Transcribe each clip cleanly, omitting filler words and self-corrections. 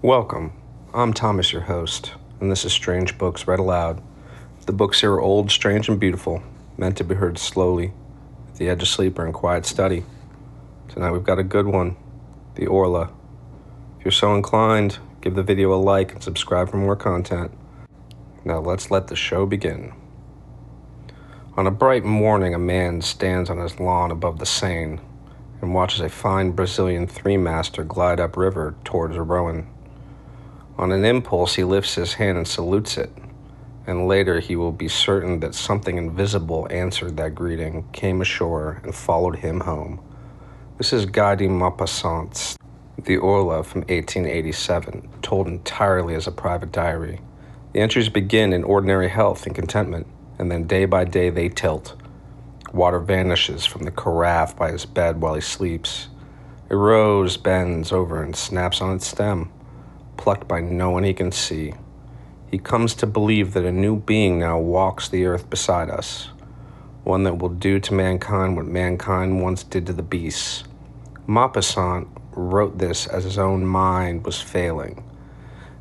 Welcome. I'm Thomas, your host, and this is Strange Books Read Aloud. The books here are old, strange, and beautiful, meant to be heard slowly, at the edge of sleep or in quiet study. Tonight we've got a good one, the Horla. If you're so inclined, give the video a like and subscribe for more content. Now let's let the show begin. On a bright morning, a man stands on his lawn above the Seine and watches a fine Brazilian three-master glide upriver towards a rowan. On an impulse, he lifts his hand and salutes it, and later he will be certain that something invisible answered that greeting, came ashore, and followed him home. This is Guy de Maupassant's The Horla from 1887, told entirely as a private diary. The entries begin in ordinary health and contentment, and then day by day they tilt. Water vanishes from the carafe by his bed while he sleeps. A rose bends over and snaps on its stem, plucked by no one he can see. He comes to believe that a new being now walks the earth beside us, one that will do to mankind what mankind once did to the beasts. Maupassant wrote this as his own mind was failing,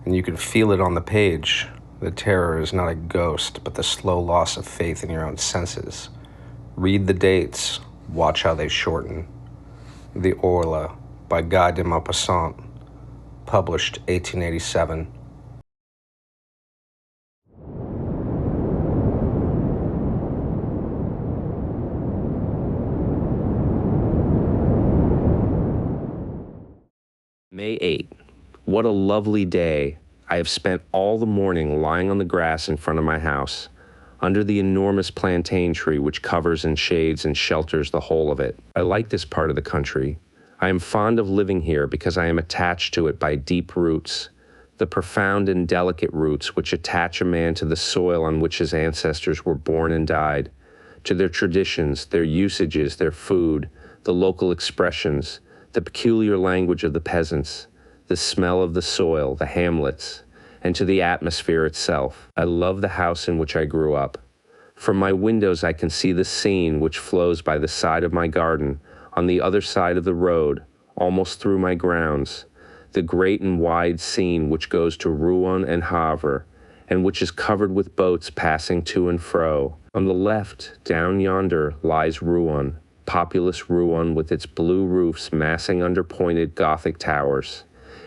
and you could feel it on the page. The terror is not a ghost, but the slow loss of faith in your own senses. Read the dates, watch how they shorten. The Horla by Guy de Maupassant, published 1887. May 8. What a lovely day. I have spent all the morning lying on the grass in front of my house, under the enormous plantain tree which covers and shades and shelters the whole of it. I like this part of the country. I am fond of living here because I am attached to it by deep roots, the profound and delicate roots which attach a man to the soil on which his ancestors were born and died, to their traditions, their usages, their food, the local expressions, the peculiar language of the peasants, the smell of the soil, the hamlets, and to the atmosphere itself. I love the house in which I grew up. From my windows I can see the Seine which flows by the side of my garden, on the other side of the road, almost through my grounds, the great and wide Seine which goes to Rouen and Havre, and which is covered with boats passing to and fro. On the left, down yonder, lies Rouen, populous Rouen with its blue roofs massing under pointed Gothic towers.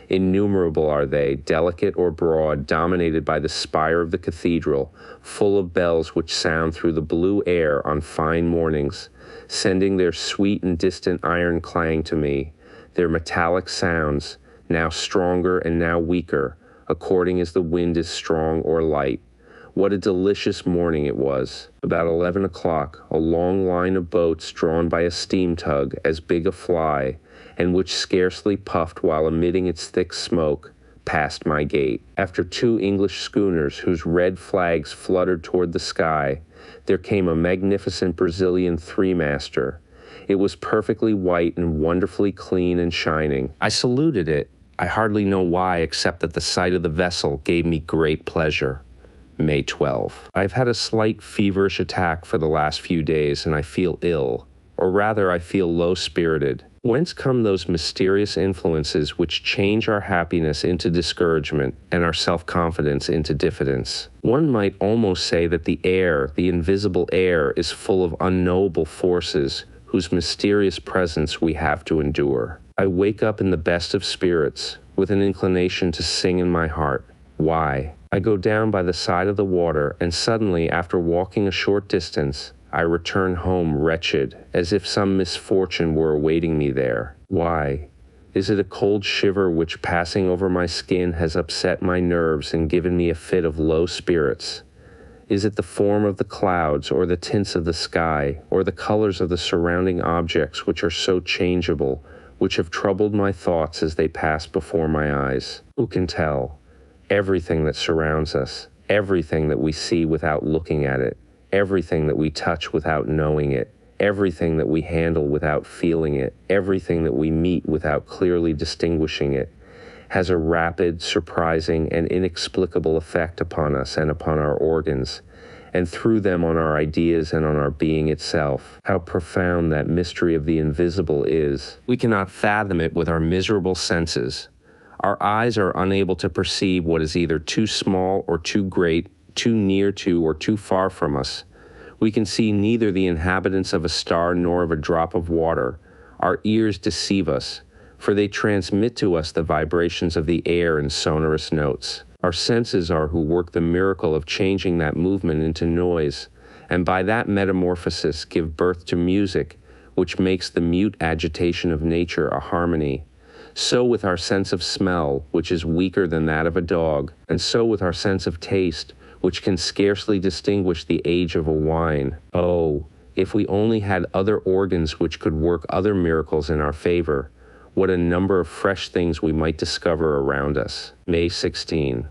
Innumerable are they, delicate or broad, dominated by the spire of the cathedral, full of bells which sound through the blue air on fine mornings, sending their sweet and distant iron clang to me, their metallic sounds, now stronger and now weaker, according as the wind is strong or light. What a delicious morning it was. About 11 o'clock, a long line of boats drawn by a steam tug as big a fly, and which scarcely puffed while emitting its thick smoke, passed my gate. After two English schooners whose red flags fluttered toward the sky, there came a magnificent Brazilian three-master. It was perfectly white and wonderfully clean and shining. I saluted it. I hardly know why, except that the sight of the vessel gave me great pleasure. May 12. I've had a slight feverish attack for the last few days, and I feel ill, or rather I feel low-spirited. Whence come those mysterious influences which change our happiness into discouragement and our self-confidence into diffidence? One might almost say that the air, the invisible air, is full of unknowable forces whose mysterious presence we have to endure. I wake up in the best of spirits, with an inclination to sing in my heart. Why? I go down by the side of the water, and suddenly, after walking a short distance, I return home wretched, as if some misfortune were awaiting me there. Why? Is it a cold shiver which, passing over my skin, has upset my nerves and given me a fit of low spirits? Is it the form of the clouds, or the tints of the sky, or the colors of the surrounding objects which are so changeable, which have troubled my thoughts as they pass before my eyes? Who can tell? Everything that surrounds us, everything that we see without looking at it, everything that we touch without knowing it, everything that we handle without feeling it, everything that we meet without clearly distinguishing it, has a rapid, surprising, and inexplicable effect upon us and upon our organs, and through them on our ideas and on our being itself. How profound that mystery of the invisible is. We cannot fathom it with our miserable senses. Our eyes are unable to perceive what is either too small or too great, too near to or too far from us. We can see neither the inhabitants of a star nor of a drop of water. Our ears deceive us, for they transmit to us the vibrations of the air in sonorous notes. Our senses are who work the miracle of changing that movement into noise, and by that metamorphosis give birth to music, which makes the mute agitation of nature a harmony. So with our sense of smell, which is weaker than that of a dog, and so with our sense of taste, which can scarcely distinguish the age of a wine. Oh, if we only had other organs which could work other miracles in our favor, what a number of fresh things we might discover around us. May 16.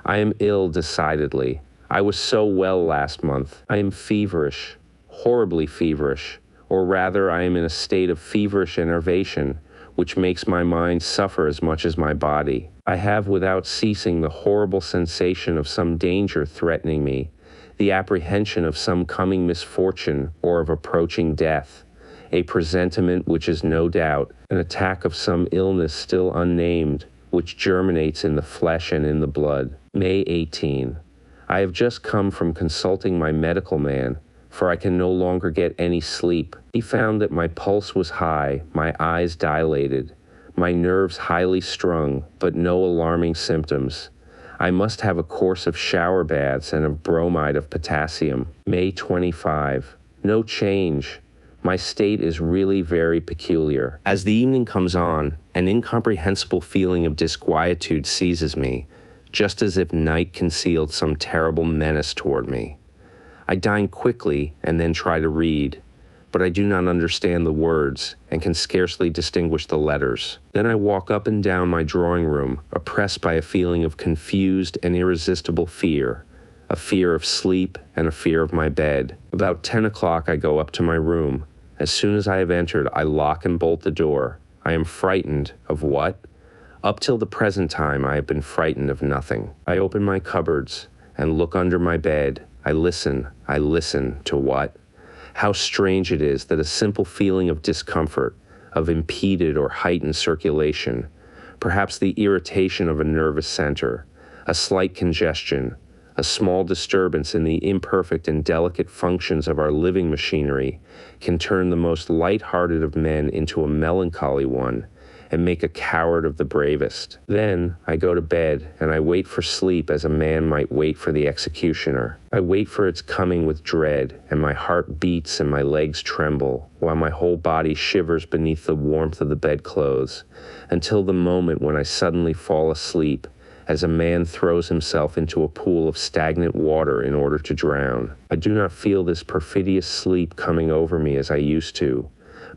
I am ill decidedly. I was so well last month. I am feverish, horribly feverish, or rather I am in a state of feverish enervation, which makes my mind suffer as much as my body. I have without ceasing the horrible sensation of some danger threatening me, the apprehension of some coming misfortune or of approaching death, a presentiment which is no doubt an attack of some illness still unnamed, which germinates in the flesh and in the blood. May 18. I have just come from consulting my medical man, for I can no longer get any sleep. He found that my pulse was high, my eyes dilated, my nerves highly strung, but no alarming symptoms. I must have a course of shower baths and of bromide of potassium. May 25. No change. My state is really very peculiar. As the evening comes on, an incomprehensible feeling of disquietude seizes me, just as if night concealed some terrible menace toward me. I dine quickly and then try to read, but I do not understand the words and can scarcely distinguish the letters. Then I walk up and down my drawing room, oppressed by a feeling of confused and irresistible fear, a fear of sleep and a fear of my bed. About 10 o'clock I go up to my room. As soon as I have entered, I lock and bolt the door. I am frightened of what? Up till the present time, I have been frightened of nothing. I open my cupboards and look under my bed. I listen to what? How strange it is that a simple feeling of discomfort, of impeded or heightened circulation, perhaps the irritation of a nervous center, a slight congestion, a small disturbance in the imperfect and delicate functions of our living machinery, can turn the most light-hearted of men into a melancholy one, and make a coward of the bravest. Then I go to bed, and I wait for sleep as a man might wait for the executioner. I wait for its coming with dread, and my heart beats and my legs tremble, while my whole body shivers beneath the warmth of the bedclothes, until the moment when I suddenly fall asleep, as a man throws himself into a pool of stagnant water in order to drown. I do not feel this perfidious sleep coming over me as I used to,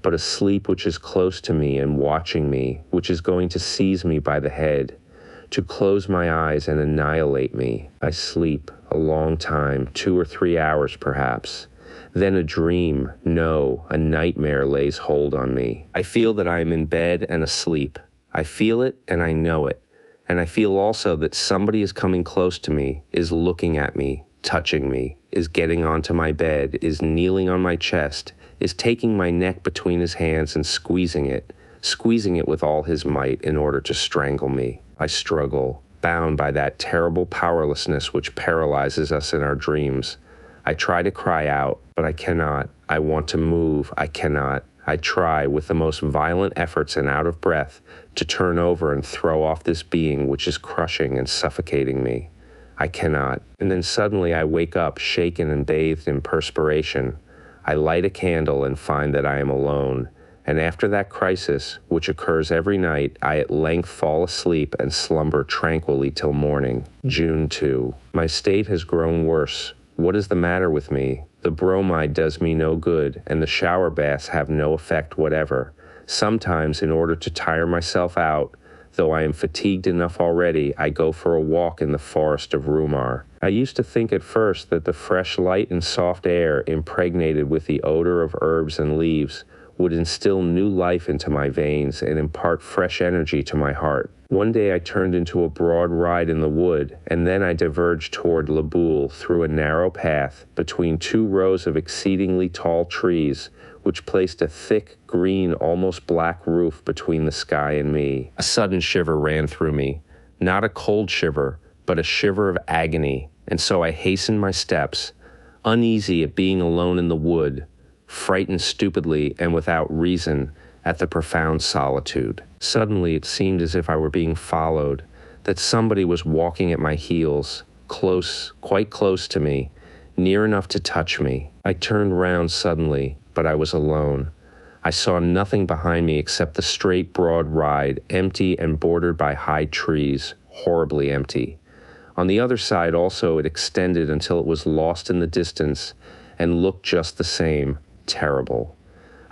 but a sleep which is close to me and watching me, which is going to seize me by the head, to close my eyes and annihilate me. I sleep a long time, 2 or 3 hours perhaps. Then a dream, no, a nightmare lays hold on me. I feel that I am in bed and asleep. I feel it and I know it. And I feel also that somebody is coming close to me, is looking at me, touching me, is getting onto my bed, is kneeling on my chest, is taking my neck between his hands and squeezing it with all his might in order to strangle me. I struggle, bound by that terrible powerlessness which paralyzes us in our dreams. I try to cry out, but I cannot. I want to move, I cannot. I try, with the most violent efforts and out of breath, to turn over and throw off this being which is crushing and suffocating me. I cannot. And then suddenly I wake up, shaken and bathed in perspiration. I light a candle and find that I am alone. And after that crisis, which occurs every night, I at length fall asleep and slumber tranquilly till morning. June 2. My state has grown worse. What is the matter with me? The bromide does me no good, and the shower baths have no effect whatever. Sometimes, in order to tire myself out, though I am fatigued enough already, I go for a walk in the forest of Rumar. I used to think at first that the fresh light and soft air, impregnated with the odor of herbs and leaves, would instill new life into my veins and impart fresh energy to my heart. One day I turned into a broad ride in the wood, and then I diverged toward La Boule through a narrow path between 2 rows of exceedingly tall trees, which placed a thick, green, almost black roof between the sky and me. A sudden shiver ran through me, not a cold shiver, but a shiver of agony, and so I hastened my steps, uneasy at being alone in the wood, frightened stupidly and without reason at the profound solitude. Suddenly it seemed as if I were being followed, that somebody was walking at my heels, close, quite close to me, near enough to touch me. I turned round suddenly, but I was alone. I saw nothing behind me except the straight, broad ride, empty and bordered by high trees, horribly empty. On the other side also it extended until it was lost in the distance and looked just the same, terrible.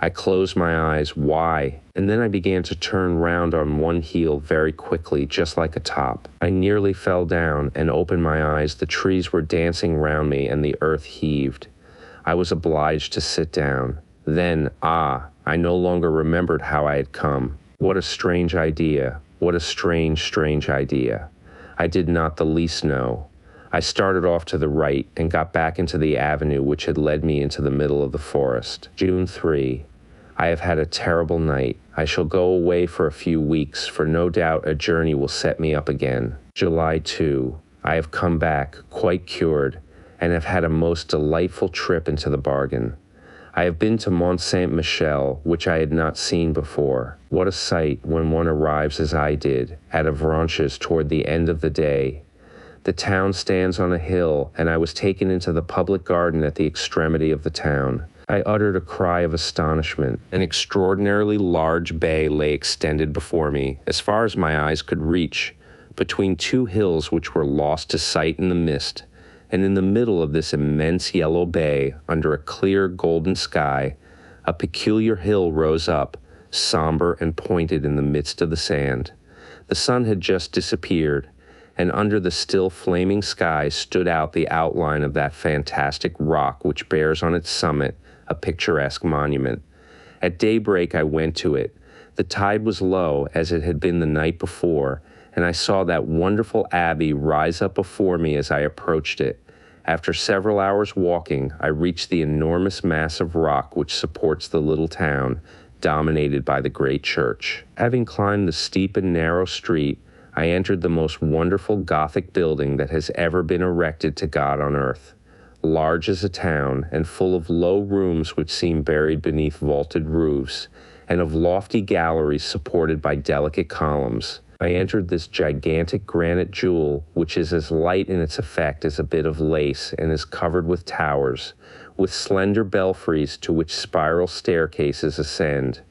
I closed my eyes. Why? And then I began to turn round on one heel very quickly, just like a top. I nearly fell down and opened my eyes. The trees were dancing round me and the earth heaved. I was obliged to sit down. Then, I no longer remembered how I had come. What a strange idea. What a strange, strange idea. I did not the least know. I started off to the right and got back into the avenue which had led me into the middle of the forest. June 3. I have had a terrible night. I shall go away for a few weeks, for no doubt a journey will set me up again. July 2. I have come back, quite cured, and have had a most delightful trip into the bargain. I have been to Mont Saint-Michel, which I had not seen before. What a sight when one arrives as I did, at Avranches toward the end of the day. The town stands on a hill, and I was taken into the public garden at the extremity of the town. I uttered a cry of astonishment. An extraordinarily large bay lay extended before me, as far as my eyes could reach, between two hills which were lost to sight in the mist, and in the middle of this immense yellow bay, under a clear golden sky, a peculiar hill rose up, somber and pointed in the midst of the sand. The sun had just disappeared, and under the still flaming sky stood out the outline of that fantastic rock which bears on its summit a picturesque monument. At daybreak I went to it. The tide was low, as it had been the night before, and I saw that wonderful abbey rise up before me as I approached it. After several hours walking, I reached the enormous mass of rock which supports the little town, dominated by the great church. Having climbed the steep and narrow street, I entered the most wonderful Gothic building that has ever been erected to God on earth. Large as a town, and full of low rooms which seem buried beneath vaulted roofs, and of lofty galleries supported by delicate columns. I entered this gigantic granite jewel, which is as light in its effect as a bit of lace, and is covered with towers, with slender belfries to which spiral staircases ascend.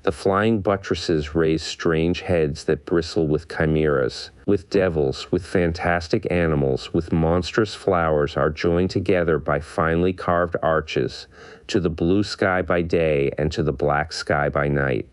The flying buttresses raise strange heads that bristle with chimeras, with devils, with fantastic animals, with monstrous flowers are joined together by finely carved arches, to the blue sky by day and to the black sky by night.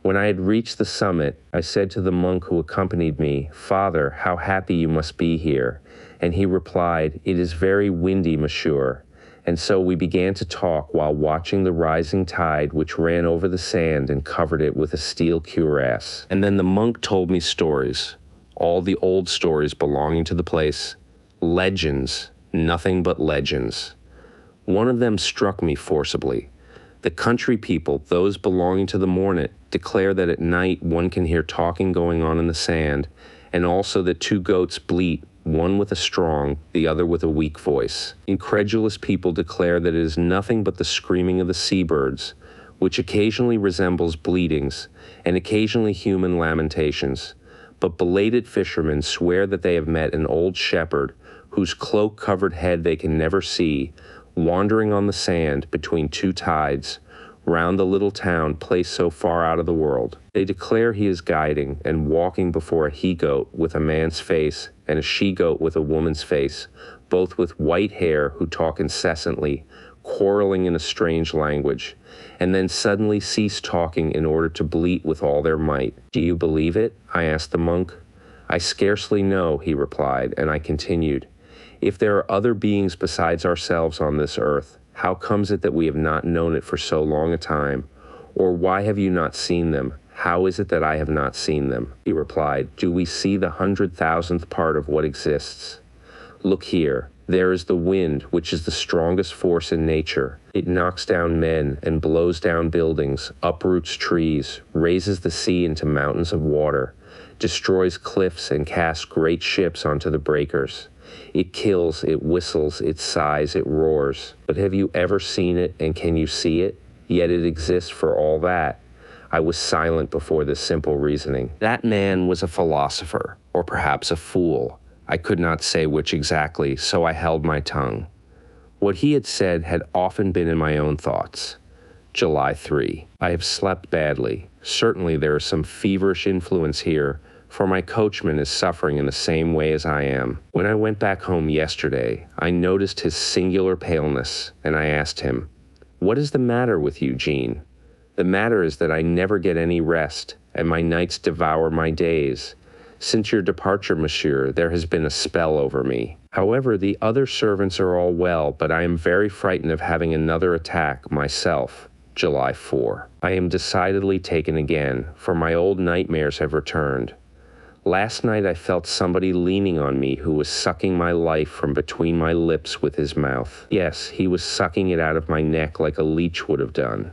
When I had reached the summit, I said to the monk who accompanied me, "Father, how happy you must be here." And he replied, "It is very windy, monsieur." And so we began to talk while watching the rising tide which ran over the sand and covered it with a steel cuirass. And then the monk told me stories, all the old stories belonging to the place. Legends, nothing but legends. One of them struck me forcibly. The country people, those belonging to the Mornet, declare that at night one can hear talking going on in the sand, and also that two goats bleat, one with a strong, the other with a weak voice. Incredulous people declare that it is nothing but the screaming of the seabirds, which occasionally resembles bleatings, and occasionally human lamentations. But belated fishermen swear that they have met an old shepherd, whose cloak-covered head they can never see, wandering on the sand between two tides, round the little town placed so far out of the world. They declare he is guiding and walking before a he-goat with a man's face and a she-goat with a woman's face, both with white hair, who talk incessantly, quarreling in a strange language, and then suddenly cease talking in order to bleat with all their might. "Do you believe it?" I asked the monk. "I scarcely know," he replied, and I continued, "If there are other beings besides ourselves on this earth, how comes it that we have not known it for so long a time? Or why have you not seen them? How is it that I have not seen them?" He replied, "Do we see the 100,000th part of what exists? Look here, There is the wind, which is the strongest force in nature. It knocks down men and blows down buildings, uproots trees, raises the sea into mountains of water, destroys cliffs and casts great ships onto the breakers. It kills, it whistles, it sighs, it roars. But have you ever seen it, and can you see it? Yet it exists for all that. I was silent before this simple reasoning. That man was a philosopher, or perhaps a fool. I could not say which exactly, so I held my tongue. What he had said had often been in my own thoughts. July 3. I have slept badly. Certainly there is some feverish influence here, for my coachman is suffering in the same way as I am. When I went back home yesterday, I noticed his singular paleness, and I asked him, "What is the matter with you, Jean?" "The matter is that I never get any rest, and my nights devour my days. Since your departure, monsieur, there has been a spell over me. However, the other servants are all well, but I am very frightened of having another attack myself." July 4. I am decidedly taken again, for my old nightmares have returned. Last night I felt somebody leaning on me who was sucking my life from between my lips with his mouth. Yes, he was sucking it out of my neck like a leech would have done.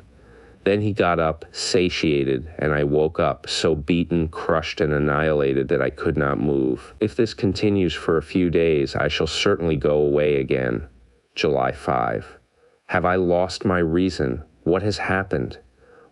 Then he got up, satiated, and I woke up, so beaten, crushed, and annihilated that I could not move. If this continues for a few days, I shall certainly go away again. July 5. Have I lost my reason? What has happened?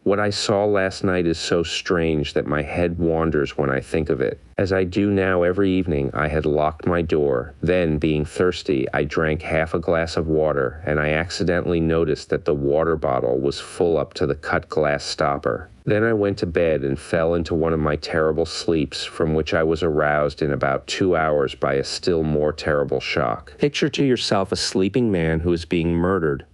What I saw last night is so strange that my head wanders when I think of it. As I do now every evening, I had locked my door. Then, being thirsty, I drank half a glass of water, and I accidentally noticed that the water bottle was full up to the cut glass stopper. Then I went to bed and fell into one of my terrible sleeps, from which I was aroused in about 2 hours by a still more terrible shock. Picture to yourself a sleeping man who is being murdered,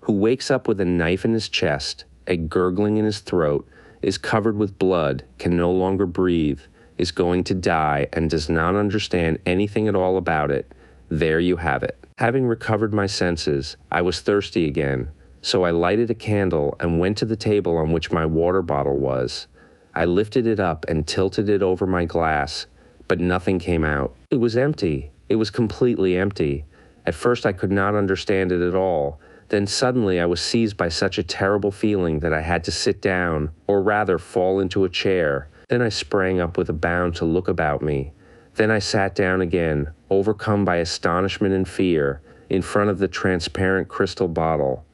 who wakes up with a knife in his chest, a gurgling in his throat, is covered with blood, can no longer breathe, is going to die, and does not understand anything at all about it. There you have it. Having recovered my senses, I was thirsty again, so I lighted a candle and went to the table on which my water bottle was. I lifted it up and tilted it over my glass, but nothing came out. It was empty. It was completely empty. At first I could not understand it at all. Then suddenly I was seized by such a terrible feeling that I had to sit down, or rather fall into a chair. Then I sprang up with a bound to look about me. Then I sat down again, overcome by astonishment and fear, in front of the transparent crystal bottle.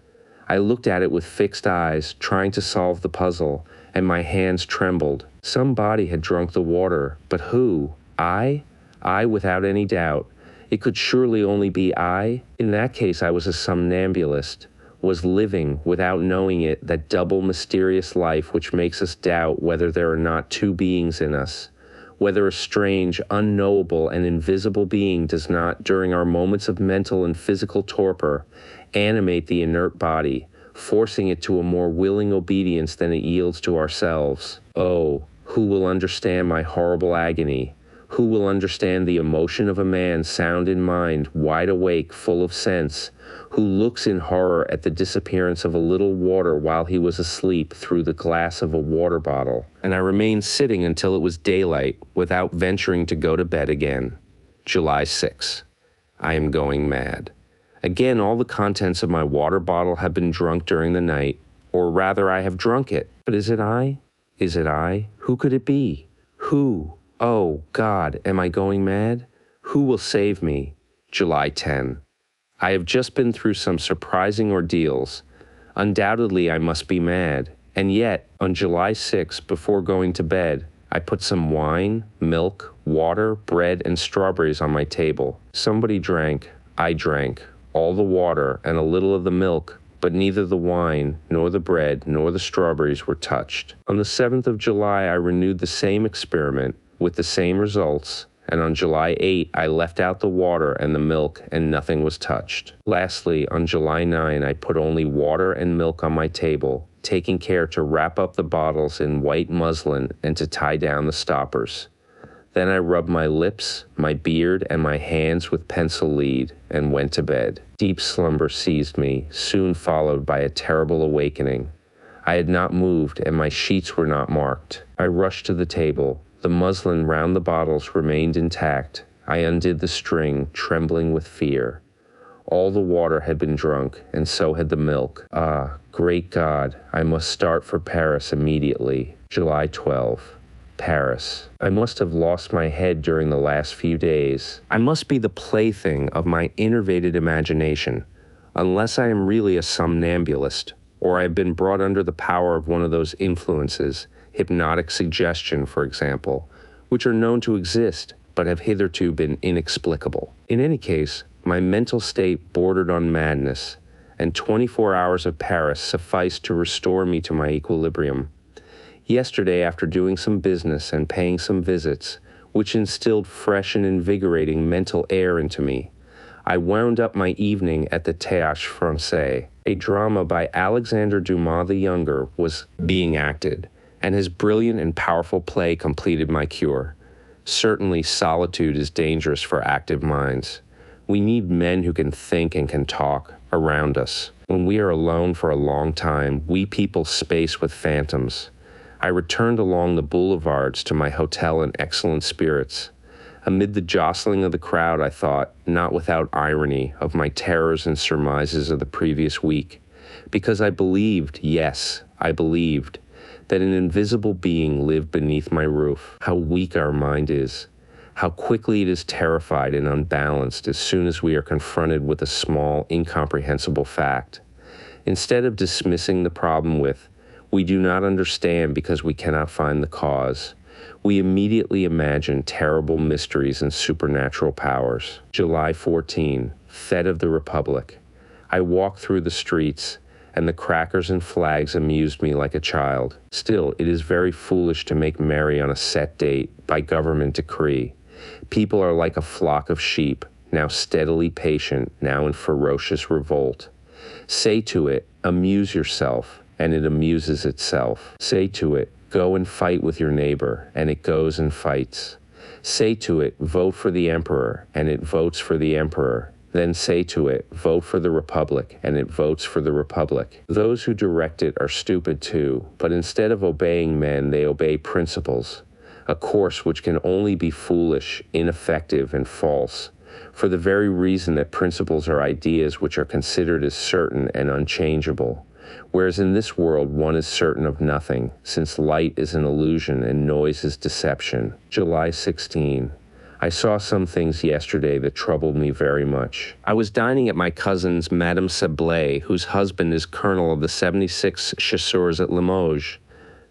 I looked at it with fixed eyes, trying to solve the puzzle, and my hands trembled. Somebody had drunk the water, but who? I? I, without any doubt. It could surely only be I. In that case, I was a somnambulist, was living, without knowing it, that double mysterious life which makes us doubt whether there are not two beings in us, whether a strange, unknowable, and invisible being does not, during our moments of mental and physical torpor, animate the inert body, forcing it to a more willing obedience than it yields to ourselves. Oh, who will understand my horrible agony? Who will understand the emotion of a man sound in mind, wide awake, full of sense, who looks in horror at the disappearance of a little water while he was asleep through the glass of a water bottle? And I remained sitting until it was daylight, without venturing to go to bed again. July 6. I am going mad. Again, all the contents of my water bottle have been drunk during the night, or rather I have drunk it. But is it I? Is it I? Who could it be? Who? Oh, God, am I going mad? Who will save me? July 10. I have just been through some surprising ordeals. Undoubtedly, I must be mad. And yet, on July 6, before going to bed, I put some wine, milk, water, bread, and strawberries on my table. Somebody drank. I drank. All the water and a little of the milk, but neither the wine, nor the bread, nor the strawberries were touched. On the 7th of July, I renewed the same experiment, with the same results, and on July 8, I left out the water and the milk, and nothing was touched. Lastly, on July 9, I put only water and milk on my table, taking care to wrap up the bottles in white muslin and to tie down the stoppers. Then I rubbed my lips, my beard, and my hands with pencil lead, and went to bed. Deep slumber seized me, soon followed by a terrible awakening. I had not moved, and my sheets were not marked. I rushed to the table. The muslin round the bottles remained intact. I undid the string, trembling with fear. All the water had been drunk, and so had the milk. Ah, great God, I must start for Paris immediately. July 12. Paris. I must have lost my head during the last few days. I must be the plaything of my enervated imagination, unless I am really a somnambulist, or I have been brought under the power of one of those influences, hypnotic suggestion, for example, which are known to exist, but have hitherto been inexplicable. In any case, my mental state bordered on madness, and 24 hours of Paris sufficed to restore me to my equilibrium. Yesterday, after doing some business and paying some visits, which instilled fresh and invigorating mental air into me, I wound up my evening at the Théâtre Français. A drama by Alexandre Dumas the Younger was being acted, and his brilliant and powerful play completed my cure. Certainly, solitude is dangerous for active minds. We need men who can think and can talk around us. When we are alone for a long time, we people space with phantoms. I returned along the boulevards to my hotel in excellent spirits. Amid the jostling of the crowd, I thought, not without irony, of my terrors and surmises of the previous week, because I believed, yes, I believed, that an invisible being lived beneath my roof. How weak our mind is, how quickly it is terrified and unbalanced as soon as we are confronted with a small, incomprehensible fact. Instead of dismissing the problem with, "We do not understand because we cannot find the cause," we immediately imagine terrible mysteries and supernatural powers. July 14, Fête of the Republic. I walked through the streets, and the crackers and flags amused me like a child. Still, it is very foolish to make merry on a set date by government decree. People are like a flock of sheep, now steadily patient, now in ferocious revolt. Say to it, amuse yourself, and it amuses itself. Say to it, go and fight with your neighbor, and it goes and fights. Say to it, vote for the emperor, and it votes for the emperor. Then say to it, vote for the republic, and it votes for the republic. Those who direct it are stupid too, but instead of obeying men, they obey principles, a course which can only be foolish, ineffective, and false, for the very reason that principles are ideas which are considered as certain and unchangeable. Whereas in this world one is certain of nothing, since light is an illusion and noise is deception. July 16. I saw some things yesterday that troubled me very much. I was dining at my cousin's, Madame Sablé, whose husband is colonel of the 76 Chasseurs at Limoges.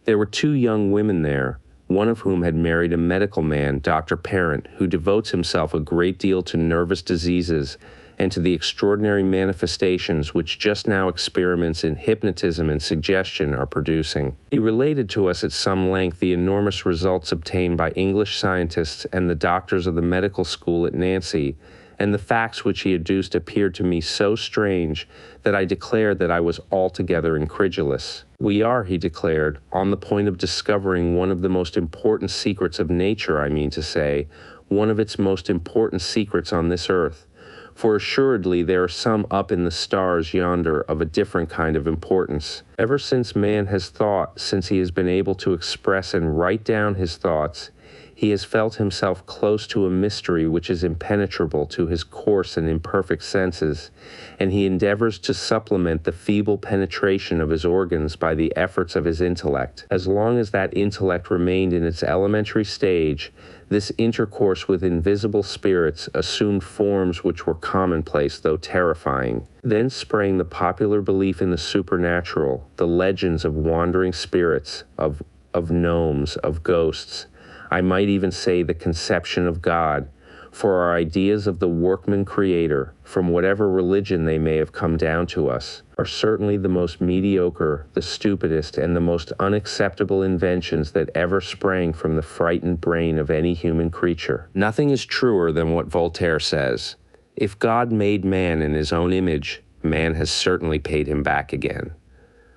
There were two young women there, one of whom had married a medical man, Dr. Parent, who devotes himself a great deal to nervous diseases and to the extraordinary manifestations which just now experiments in hypnotism and suggestion are producing. He related to us at some length the enormous results obtained by English scientists and the doctors of the medical school at Nancy, and the facts which he adduced appeared to me so strange that I declared that I was altogether incredulous. We are, he declared, on the point of discovering one of the most important secrets of nature, I mean to say, one of its most important secrets on this earth. For assuredly there are some up in the stars yonder of a different kind of importance. Ever since man has thought, since he has been able to express and write down his thoughts, he has felt himself close to a mystery which is impenetrable to his coarse and imperfect senses, and he endeavors to supplement the feeble penetration of his organs by the efforts of his intellect. As long as that intellect remained in its elementary stage, this intercourse with invisible spirits assumed forms which were commonplace though terrifying. Then sprang the popular belief in the supernatural, the legends of wandering spirits, of gnomes, of ghosts. I might even say the conception of God, for our ideas of the workman creator, from whatever religion they may have come down to us, are certainly the most mediocre, the stupidest, and the most unacceptable inventions that ever sprang from the frightened brain of any human creature. Nothing is truer than what Voltaire says. If God made man in his own image, man has certainly paid him back again.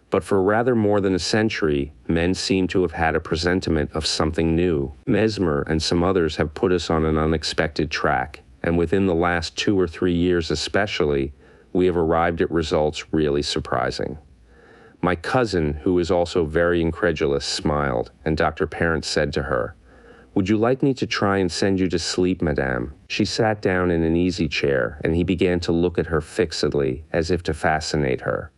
But for rather more than a century, men seem to have had a presentiment of something new. Mesmer and some others have put us on an unexpected track, and within the last 2 or 3 years especially, we have arrived at results really surprising. My cousin, who is also very incredulous, smiled, and Dr. Parent said to her, Would you like me to try and send you to sleep, madame? She sat down in an easy chair, and he began to look at her fixedly, as if to fascinate her.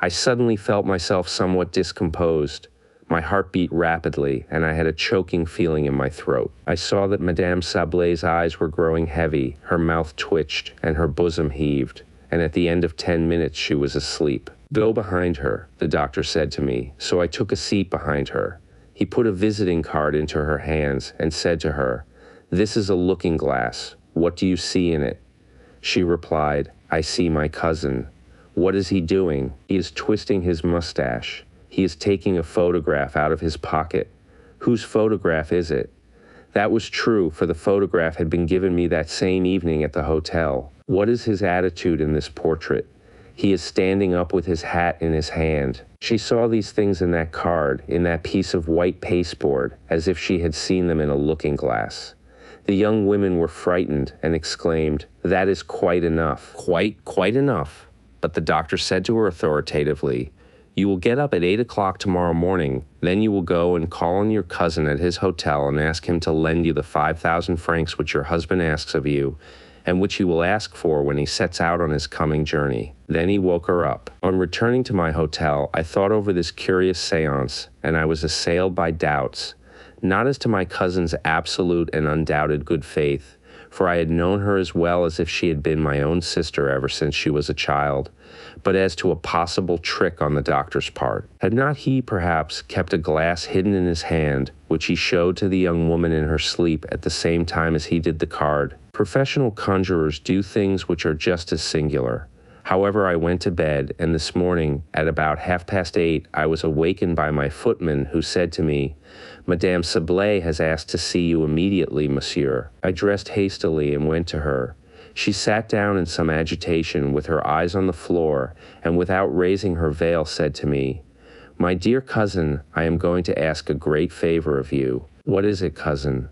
I suddenly felt myself somewhat discomposed. My heart beat rapidly, and I had a choking feeling in my throat. I saw that Madame Sablé's eyes were growing heavy, her mouth twitched, and her bosom heaved, and at the end of 10 minutes she was asleep. Go behind her, the doctor said to me, so I took a seat behind her. He put a visiting card into her hands and said to her, "This is a looking glass. What do you see in it?" She replied, "I see my cousin." "What is he doing?" "He is twisting his mustache. He is taking a photograph out of his pocket." "Whose photograph is it?" That was true, for the photograph had been given me that same evening at the hotel. "What is his attitude in this portrait?" "He is standing up with his hat in his hand." She saw these things in that card, in that piece of white pasteboard, as if she had seen them in a looking glass. The young women were frightened and exclaimed, "That is quite enough." Quite enough. But the doctor said to her authoritatively, "You will get up at 8 o'clock tomorrow morning. Then you will go and call on your cousin at his hotel and ask him to lend you the 5,000 francs which your husband asks of you, and which he will ask for when he sets out on his coming journey." Then he woke her up. On returning to my hotel, I thought over this curious seance, and I was assailed by doubts, not as to my cousin's absolute and undoubted good faith, for I had known her as well as if she had been my own sister ever since she was a child, but as to a possible trick on the doctor's part. Had not he, perhaps, kept a glass hidden in his hand, which he showed to the young woman in her sleep at the same time as he did the card? Professional conjurers do things which are just as singular. However, I went to bed, and this morning, at about 8:30, I was awakened by my footman, who said to me, "Madame Sablé has asked to see you immediately, monsieur." I dressed hastily and went to her. She sat down in some agitation, with her eyes on the floor, and without raising her veil said to me, "My dear cousin, I am going to ask a great favor of you." "What is it, cousin?"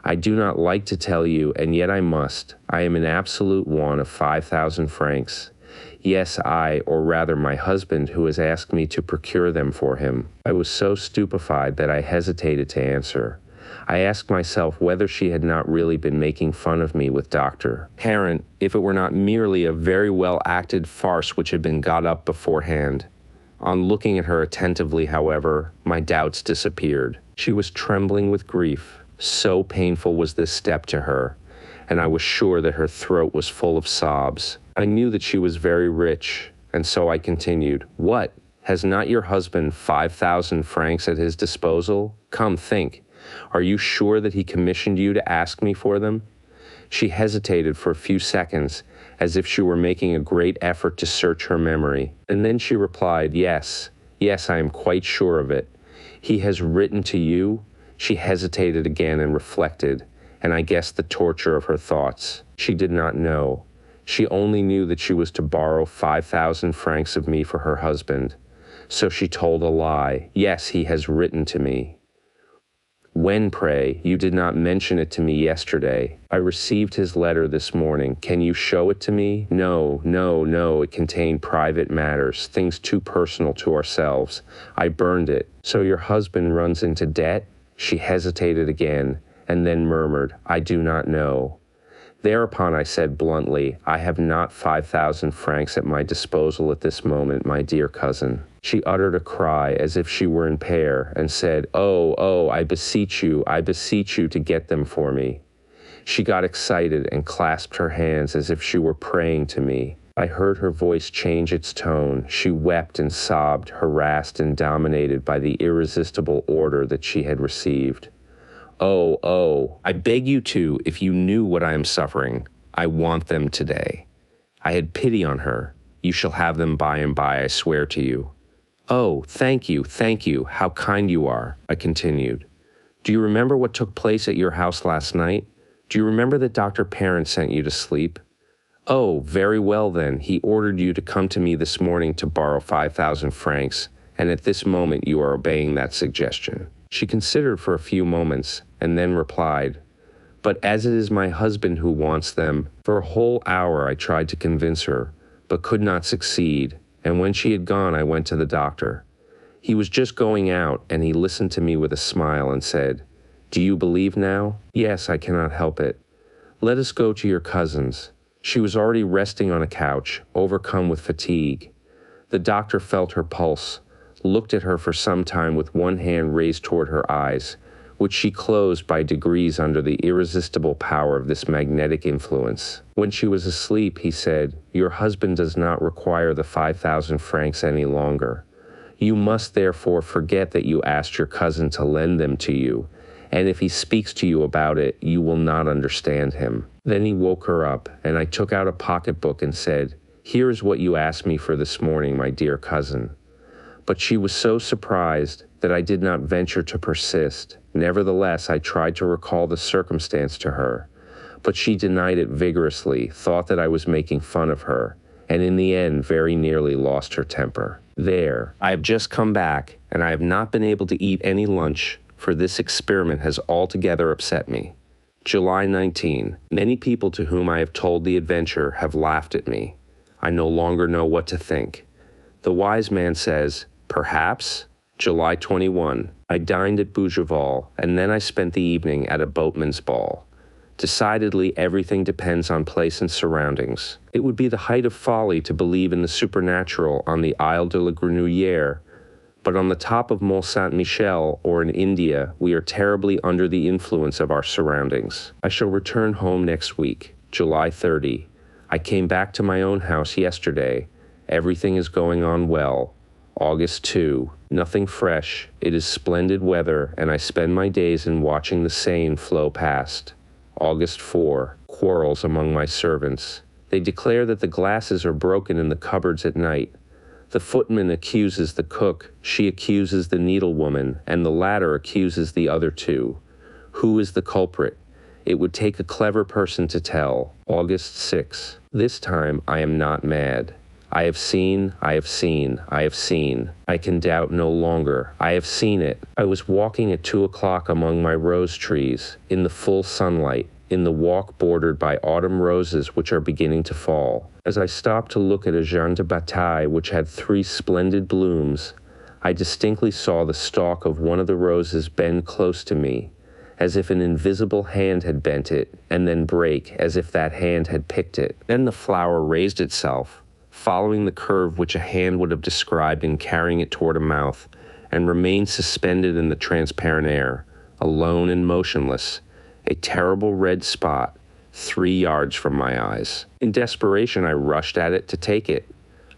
"I do not like to tell you, and yet I must. I am in absolute want of 5,000 francs. Yes, or rather my husband, who has asked me to procure them for him." I was so stupefied that I hesitated to answer. I asked myself whether she had not really been making fun of me with Dr. Parent, if it were not merely a very well-acted farce which had been got up beforehand. On looking at her attentively, however, my doubts disappeared. She was trembling with grief. So painful was this step to her, and I was sure that her throat was full of sobs. I knew that she was very rich, and so I continued, "What? Has not your husband 5,000 francs at his disposal? Come, think. Are you sure that he commissioned you to ask me for them?" She hesitated for a few seconds, as if she were making a great effort to search her memory, and then she replied, yes, I am quite sure of it. "He has written to you?" She hesitated again and reflected, and I guessed the torture of her thoughts. She did not know. She only knew that she was to borrow 5,000 francs of me for her husband. So she told a lie. "Yes, he has written to me." "When, pray? You did not mention it to me yesterday." "I received his letter this morning. Can you show it to me?" No, it contained private matters, things too personal to ourselves. I burned it." "So your husband runs into debt?" She hesitated again, and then murmured, "I do not know." Thereupon I said bluntly, "I have not 5,000 francs at my disposal at this moment, my dear cousin." She uttered a cry as if she were in pain, and said, Oh, I beseech you to get them for me." She got excited and clasped her hands as if she were praying to me. I heard her voice change its tone. She wept and sobbed, harassed and dominated by the irresistible order that she had received. Oh, I beg you to, if you knew what I am suffering. I want them today." I had pity on her. "You shall have them by and by, I swear to you." "Oh, thank you, how kind you are," I continued. "Do you remember what took place at your house last night? Do you remember that Dr. Parent sent you to sleep?" "Oh, very well then, he ordered you to come to me this morning to borrow 5,000 francs, and at this moment you are obeying that suggestion." She considered for a few moments, and then replied, "But as it is my husband who wants them," for a whole hour I tried to convince her, but could not succeed, and when she had gone I went to the doctor. He was just going out, and he listened to me with a smile and said, Do you believe now? Yes, I cannot help it. Let us go to your cousin's. She was already resting on a couch, overcome with fatigue. The doctor felt her pulse, looked at her for some time with one hand raised toward her eyes, which she closed by degrees under the irresistible power of this magnetic influence. When she was asleep, he said, "Your husband does not require the 5,000 francs any longer. You must therefore forget that you asked your cousin to lend them to you, and if he speaks to you about it, you will not understand him." Then he woke her up, and I took out a pocketbook and said, "Here is what you asked me for this morning, my dear cousin." But she was so surprised that I did not venture to persist. Nevertheless, I tried to recall the circumstance to her, but she denied it vigorously, thought that I was making fun of her, and in the end very nearly lost her temper. There, I have just come back, and I have not been able to eat any lunch, for this experiment has altogether upset me. July 19. Many people to whom I have told the adventure have laughed at me. I no longer know what to think. The wise man says, perhaps. July 21. I dined at Bougival, and then I spent the evening at a boatman's ball. Decidedly, everything depends on place and surroundings. It would be the height of folly to believe in the supernatural on the Isle de la Grenouillère, but on the top of Mont Saint-Michel or in India, we are terribly under the influence of our surroundings. I shall return home next week, July 30. I came back to my own house yesterday. Everything is going on well. August 2. Nothing fresh. It is splendid weather, and I spend my days in watching the Seine flow past. August 4. Quarrels among my servants. They declare that the glasses are broken in the cupboards at night. The footman accuses the cook, she accuses the needlewoman, and the latter accuses the other two. Who is the culprit? It would take a clever person to tell. August 6. This time I am not mad. I have seen. I can doubt no longer. I have seen it. I was walking at 2 o'clock among my rose trees, in the full sunlight, in the walk bordered by autumn roses which are beginning to fall. As I stopped to look at a Jean de Bataille which had 3 splendid blooms, I distinctly saw the stalk of one of the roses bend close to me, as if an invisible hand had bent it, and then break, as if that hand had picked it. Then the flower raised itself, following the curve which a hand would have described in carrying it toward a mouth, and remained suspended in the transparent air, alone and motionless, a terrible red spot, 3 yards from my eyes. In desperation, I rushed at it to take it.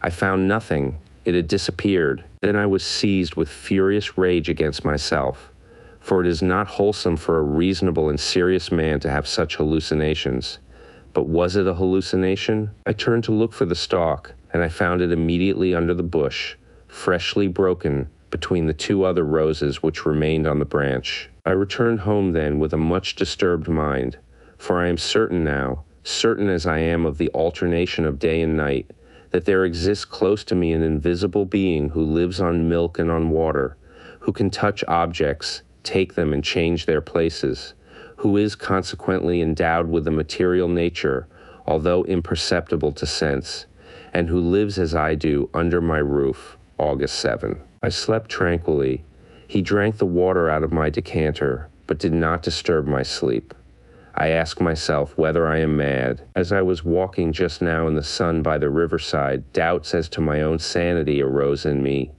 I found nothing. It had disappeared. Then I was seized with furious rage against myself, for it is not wholesome for a reasonable and serious man to have such hallucinations. But was it a hallucination? I turned to look for the stalk, and I found it immediately under the bush, freshly broken between the 2 other roses which remained on the branch. I returned home then with a much disturbed mind, for I am certain now, certain as I am of the alternation of day and night, that there exists close to me an invisible being who lives on milk and on water, who can touch objects, take them and change their places, who is consequently endowed with a material nature, although imperceptible to sense, and who lives as I do under my roof. August 7. I slept tranquilly. He drank the water out of my decanter, but did not disturb my sleep. I ask myself whether I am mad. As I was walking just now in the sun by the riverside, doubts as to my own sanity arose in me,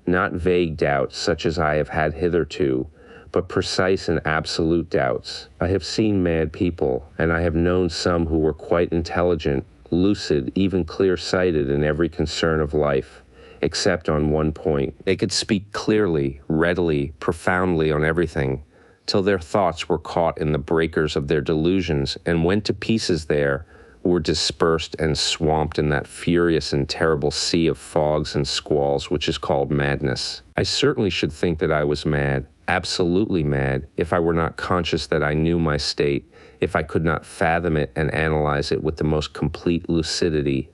not vague doubts such as I have had hitherto, but precise and absolute doubts. I have seen mad people, and I have known some who were quite intelligent, lucid, even clear-sighted in every concern of life, except on one point. They could speak clearly, readily, profoundly on everything, till their thoughts were caught in the breakers of their delusions and went to pieces there, were dispersed and swamped in that furious and terrible sea of fogs and squalls which is called madness. I certainly should think that I was mad, absolutely mad, if I were not conscious that I knew my state, if I could not fathom it and analyze it with the most complete lucidity.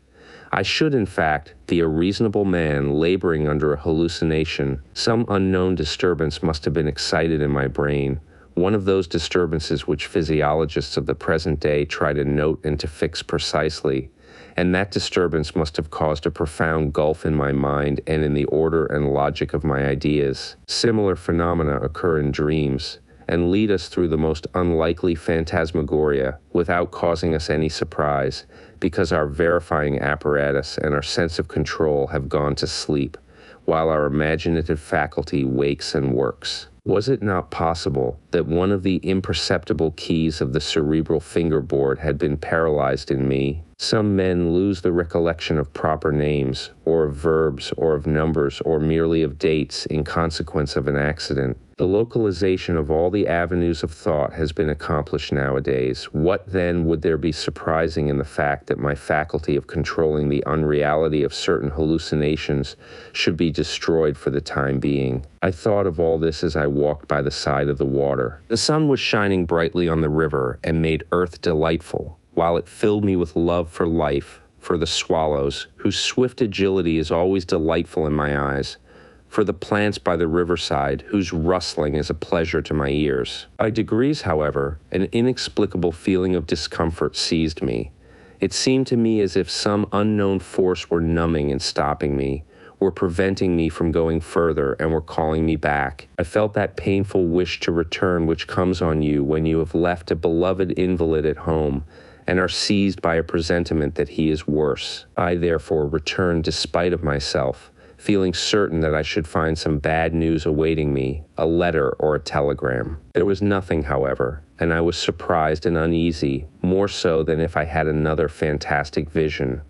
I should, in fact, be a reasonable man laboring under a hallucination. Some unknown disturbance must have been excited in my brain, one of those disturbances which physiologists of the present day try to note and to fix precisely, and that disturbance must have caused a profound gulf in my mind and in the order and logic of my ideas. Similar phenomena occur in dreams, and lead us through the most unlikely phantasmagoria without causing us any surprise, because our verifying apparatus and our sense of control have gone to sleep, while our imaginative faculty wakes and works. Was it not possible that one of the imperceptible keys of the cerebral fingerboard had been paralyzed in me? Some men lose the recollection of proper names, or of verbs, or of numbers, or merely of dates in consequence of an accident. The localization of all the avenues of thought has been accomplished nowadays. What then would there be surprising in the fact that my faculty of controlling the unreality of certain hallucinations should be destroyed for the time being? I thought of all this as I walked by the side of the water. The sun was shining brightly on the river and made earth delightful, while it filled me with love for life, for the swallows, whose swift agility is always delightful in my eyes, for the plants by the riverside, whose rustling is a pleasure to my ears. By degrees, however, an inexplicable feeling of discomfort seized me. It seemed to me as if some unknown force were numbing and stopping me, were preventing me from going further, and were calling me back. I felt that painful wish to return which comes on you when you have left a beloved invalid at home, and are seized by a presentiment that he is worse. I therefore returned despite of myself, feeling certain that I should find some bad news awaiting me, a letter or a telegram. There was nothing, however, and I was surprised and uneasy, more so than if I had another fantastic vision.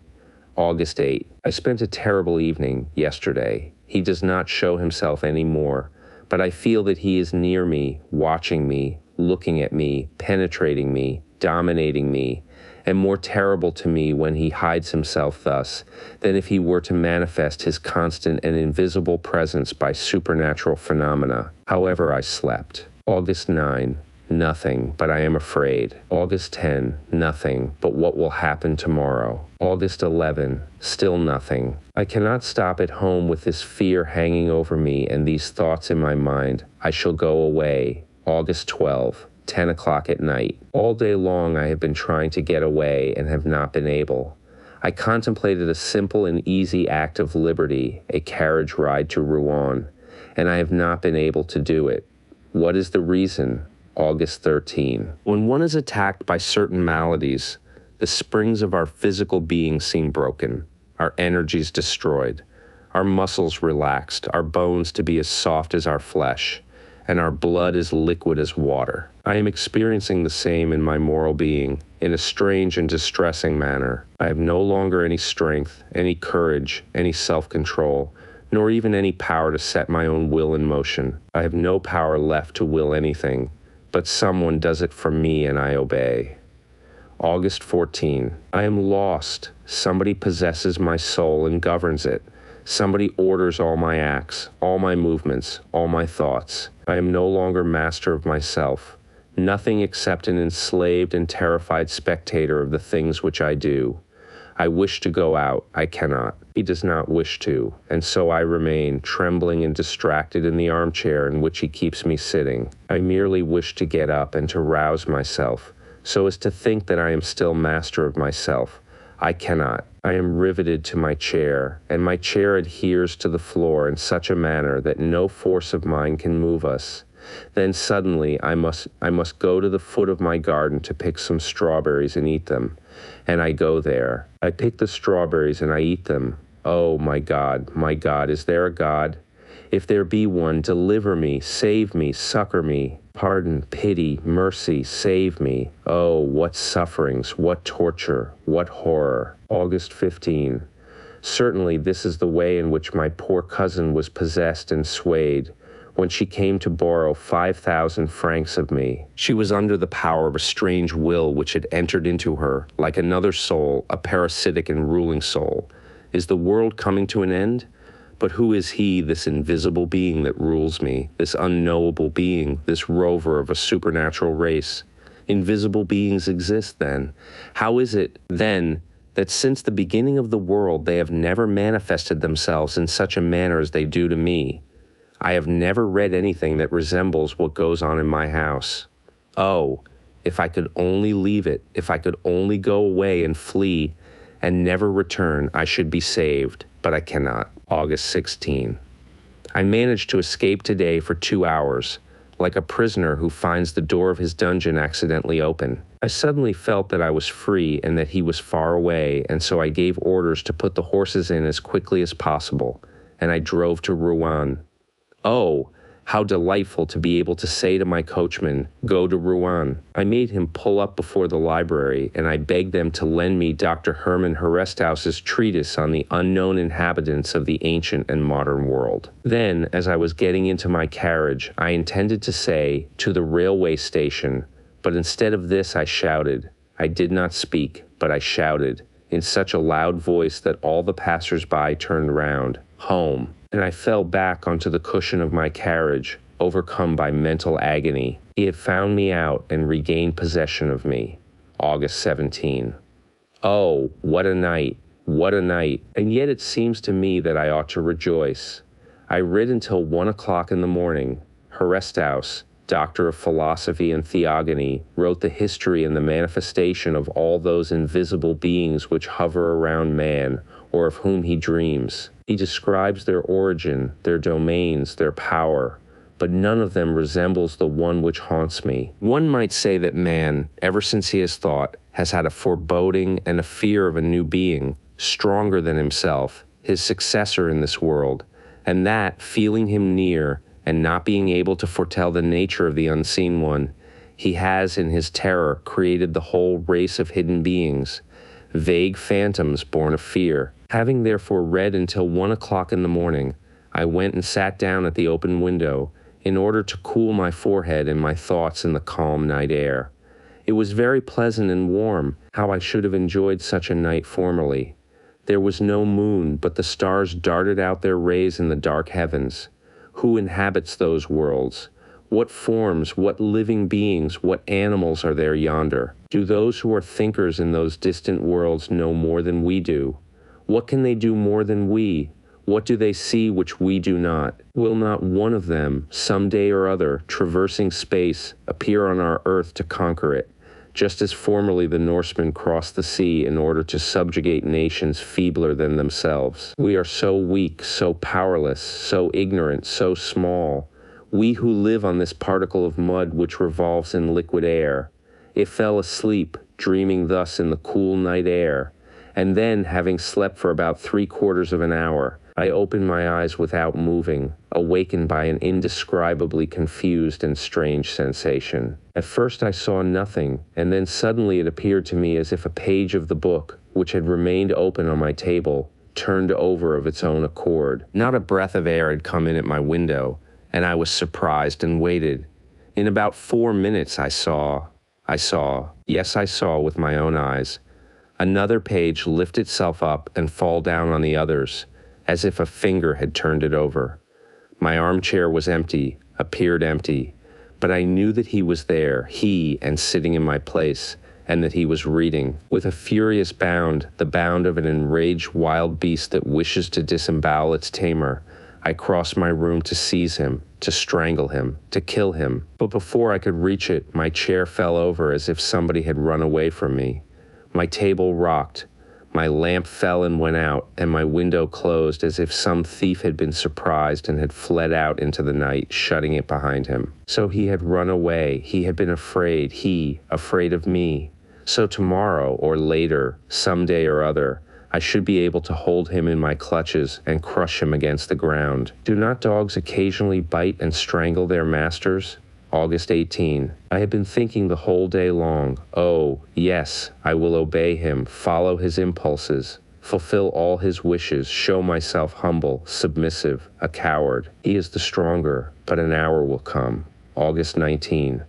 August 8. I spent a terrible evening yesterday. He does not show himself any more, but I feel that he is near me, watching me, looking at me, penetrating me, dominating me, and more terrible to me when he hides himself thus, than if he were to manifest his constant and invisible presence by supernatural phenomena. However, I slept. August 9. Nothing, but I am afraid. August 10. Nothing, but what will happen tomorrow. August 11. Still nothing. I cannot stop at home with this fear hanging over me and these thoughts in my mind. I shall go away. August 12. 10 o'clock at night. All day long I have been trying to get away and have not been able. I contemplated a simple and easy act of liberty, a carriage ride to Rouen, and I have not been able to do it. What is the reason? August 13. When one is attacked by certain maladies, the springs of our physical being seem broken, our energies destroyed, our muscles relaxed, our bones to be as soft as our flesh, and our blood as liquid as water. I am experiencing the same in my moral being, in a strange and distressing manner. I have no longer any strength, any courage, any self-control, nor even any power to set my own will in motion. I have no power left to will anything, but someone does it for me and I obey. August 14. I am lost. Somebody possesses my soul and governs it. Somebody orders all my acts, all my movements, all my thoughts. I am no longer master of myself, nothing except an enslaved and terrified spectator of the things which I do. I wish to go out, I cannot. He does not wish to, and so I remain, trembling and distracted in the armchair in which he keeps me sitting. I merely wish to get up and to rouse myself, so as to think that I am still master of myself. I cannot. I am riveted to my chair, and my chair adheres to the floor in such a manner that no force of mine can move us. Then suddenly I must go to the foot of my garden to pick some strawberries and eat them. And I go there. I pick the strawberries and I eat them. Oh, my God, is there a God? If there be one, deliver me, save me, succor me. Pardon, pity, mercy, save me. Oh, what sufferings, what torture, what horror. August 15. Certainly this is the way in which my poor cousin was possessed and swayed when she came to borrow 5,000 francs of me. She was under the power of a strange will which had entered into her, like another soul, a parasitic and ruling soul. Is the world coming to an end? But who is he, this invisible being that rules me, this unknowable being, this rover of a supernatural race? Invisible beings exist, then. How is it, then, that since the beginning of the world they have never manifested themselves in such a manner as they do to me? I have never read anything that resembles what goes on in my house. Oh, if I could only leave it, if I could only go away and flee and never return, I should be saved, but I cannot. August 16. I managed to escape today for 2 hours, like a prisoner who finds the door of his dungeon accidentally open. I suddenly felt that I was free and that he was far away, and so I gave orders to put the horses in as quickly as possible, and I drove to Rouen. Oh, how delightful to be able to say to my coachman, "Go to Rouen." I made him pull up before the library, and I begged them to lend me Dr. Hermann Heresthaus's treatise on the unknown inhabitants of the ancient and modern world. Then, as I was getting into my carriage, I intended to say, "To the railway station," but instead of this I shouted. I did not speak, but I shouted, in such a loud voice that all the passers-by turned round, "Home." And I fell back onto the cushion of my carriage, overcome by mental agony. He had found me out and regained possession of me. August 17. Oh, what a night, what a night. And yet it seems to me that I ought to rejoice. I read until 1 o'clock in the morning. Heresthaus, doctor of philosophy and theogony, wrote the history and the manifestation of all those invisible beings which hover around man, or of whom he dreams. He describes their origin, their domains, their power, but none of them resembles the one which haunts me. One might say that man, ever since he has thought, has had a foreboding and a fear of a new being, stronger than himself, his successor in this world, and that, feeling him near, and not being able to foretell the nature of the unseen one, he has in his terror created the whole race of hidden beings, vague phantoms born of fear. Having therefore read until 1 o'clock in the morning, I went and sat down at the open window in order to cool my forehead and my thoughts in the calm night air. It was very pleasant and warm. How I should have enjoyed such a night formerly. There was no moon, but the stars darted out their rays in the dark heavens. Who inhabits those worlds? What forms, what living beings, what animals are there yonder? Do those who are thinkers in those distant worlds know more than we do? What can they do more than we? What do they see which we do not? Will not one of them, some day or other, traversing space, appear on our earth to conquer it, just as formerly the Norsemen crossed the sea in order to subjugate nations feebler than themselves? We are so weak, so powerless, so ignorant, so small. We who live on this particle of mud which revolves in liquid air. It fell asleep, dreaming thus in the cool night air. And then, having slept for about 3/4 of an hour, I opened my eyes without moving, awakened by an indescribably confused and strange sensation. At first I saw nothing, and then suddenly it appeared to me as if a page of the book, which had remained open on my table, turned over of its own accord. Not a breath of air had come in at my window, and I was surprised and waited. In about 4 minutes I saw with my own eyes, another page lift itself up and fall down on the others, as if a finger had turned it over. My armchair was empty, appeared empty, but I knew that he was there, he, and sitting in my place, and that he was reading. With a furious bound, the bound of an enraged wild beast that wishes to disembowel its tamer, I crossed my room to seize him, to strangle him, to kill him. But before I could reach it, my chair fell over as if somebody had run away from me. My table rocked, my lamp fell and went out, and my window closed as if some thief had been surprised and had fled out into the night, shutting it behind him. So he had run away, he had been afraid, afraid of me. So tomorrow, or later, some day or other, I should be able to hold him in my clutches and crush him against the ground. Do not dogs occasionally bite and strangle their masters? August 18. I had been thinking the whole day long, oh, yes, I will obey him, follow his impulses, fulfill all his wishes, show myself humble, submissive, a coward. He is the stronger, but an hour will come. August 19.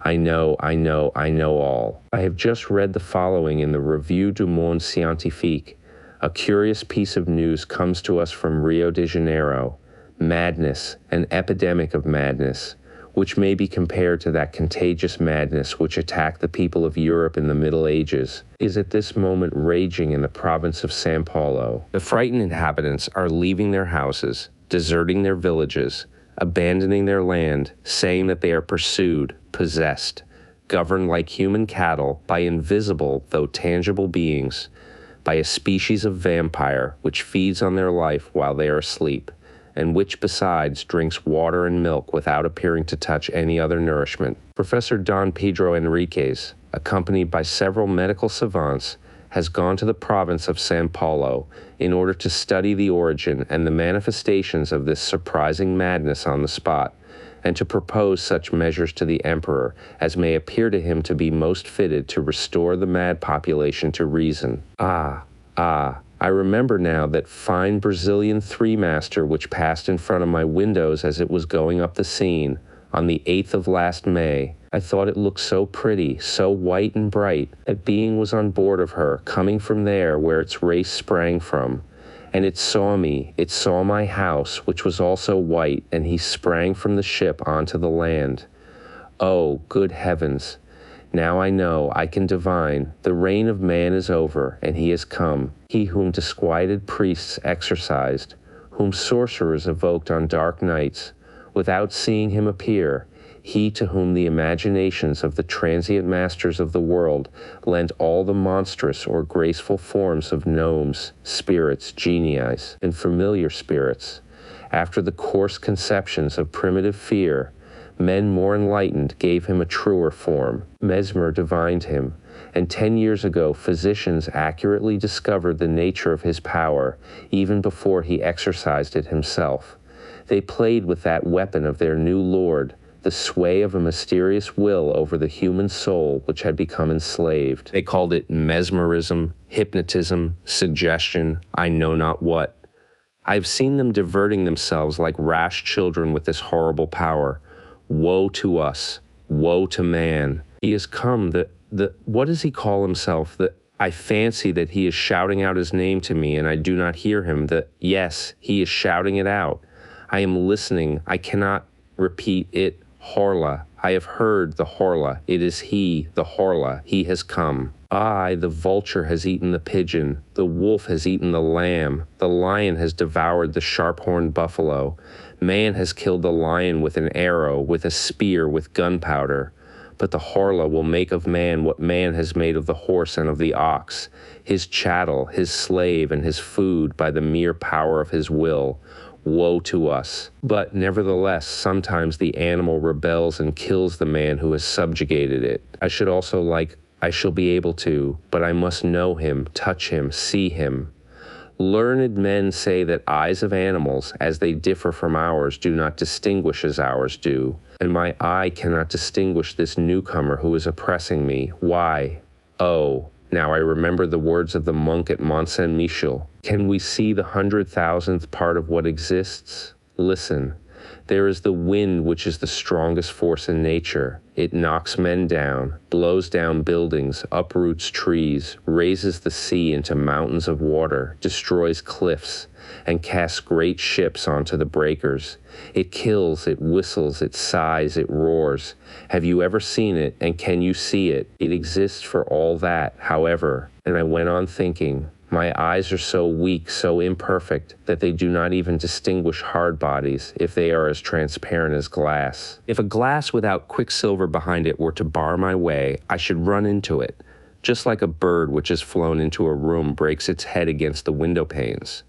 I know all. I have just read the following in the Revue du Monde Scientifique. A curious piece of news comes to us from Rio de Janeiro. Madness, an epidemic of madness, which may be compared to that contagious madness which attacked the people of Europe in the Middle Ages, is at this moment raging in the province of São Paulo. The frightened inhabitants are leaving their houses, deserting their villages, abandoning their land, saying that they are pursued, possessed, governed like human cattle by invisible though tangible beings, by a species of vampire which feeds on their life while they are asleep, and which besides drinks water and milk without appearing to touch any other nourishment. Professor Don Pedro Enriquez, accompanied by several medical savants, has gone to the province of São Paulo in order to study the origin and the manifestations of this surprising madness on the spot, and to propose such measures to the emperor as may appear to him to be most fitted to restore the mad population to reason. I remember now that fine Brazilian three-master which passed in front of my windows as it was going up the Seine on the 8th of last May. I thought it looked so pretty, so white and bright, that being was on board of her, coming from there where its race sprang from. And it saw me, it saw my house, which was also white, and he sprang from the ship onto the land. Oh, good heavens! Now I know, I can divine, the reign of man is over, and he has come, he whom disquieted priests exorcised, whom sorcerers evoked on dark nights, without seeing him appear, he to whom the imaginations of the transient masters of the world lent all the monstrous or graceful forms of gnomes, spirits, genii, and familiar spirits. After the coarse conceptions of primitive fear, men more enlightened gave him a truer form. Mesmer divined him, and 10 years ago physicians accurately discovered the nature of his power, even before he exercised it himself. They played with that weapon of their new lord, the sway of a mysterious will over the human soul which had become enslaved. They called it mesmerism, hypnotism, suggestion, I know not what. I have seen them diverting themselves like rash children with this horrible power. Woe to us, woe to man. He has come, what does he call himself? I fancy that he is shouting out his name to me and I do not hear him. Yes, he is shouting it out. I am listening, I cannot repeat it. Horla, I have heard the Horla. It is he, the Horla. He has come. Aye, the vulture has eaten the pigeon. The wolf has eaten the lamb. The lion has devoured the sharp-horned buffalo. Man has killed the lion with an arrow, with a spear, with gunpowder. But the Horla will make of man what man has made of the horse and of the ox, his chattel, his slave, and his food by the mere power of his will. Woe to us. But nevertheless, sometimes the animal rebels and kills the man who has subjugated it. I shall be able to, but I must know him, touch him, see him. Learned men say that eyes of animals, as they differ from ours, do not distinguish as ours do, and my eye cannot distinguish this newcomer who is oppressing me. Why? Oh, now I remember the words of the monk at Mont Saint-Michel. Can we see the 100,000th part of what exists? Listen. There is the wind, which is the strongest force in nature. It knocks men down, blows down buildings, uproots trees, raises the sea into mountains of water, destroys cliffs, and casts great ships onto the breakers. It kills, it whistles, it sighs, it roars. Have you ever seen it, and can you see it? It exists for all that, however. And I went on thinking, my eyes are so weak, so imperfect, that they do not even distinguish hard bodies if they are as transparent as glass. If a glass without quicksilver behind it were to bar my way, I should run into it, just like a bird which has flown into a room breaks its head against the window panes.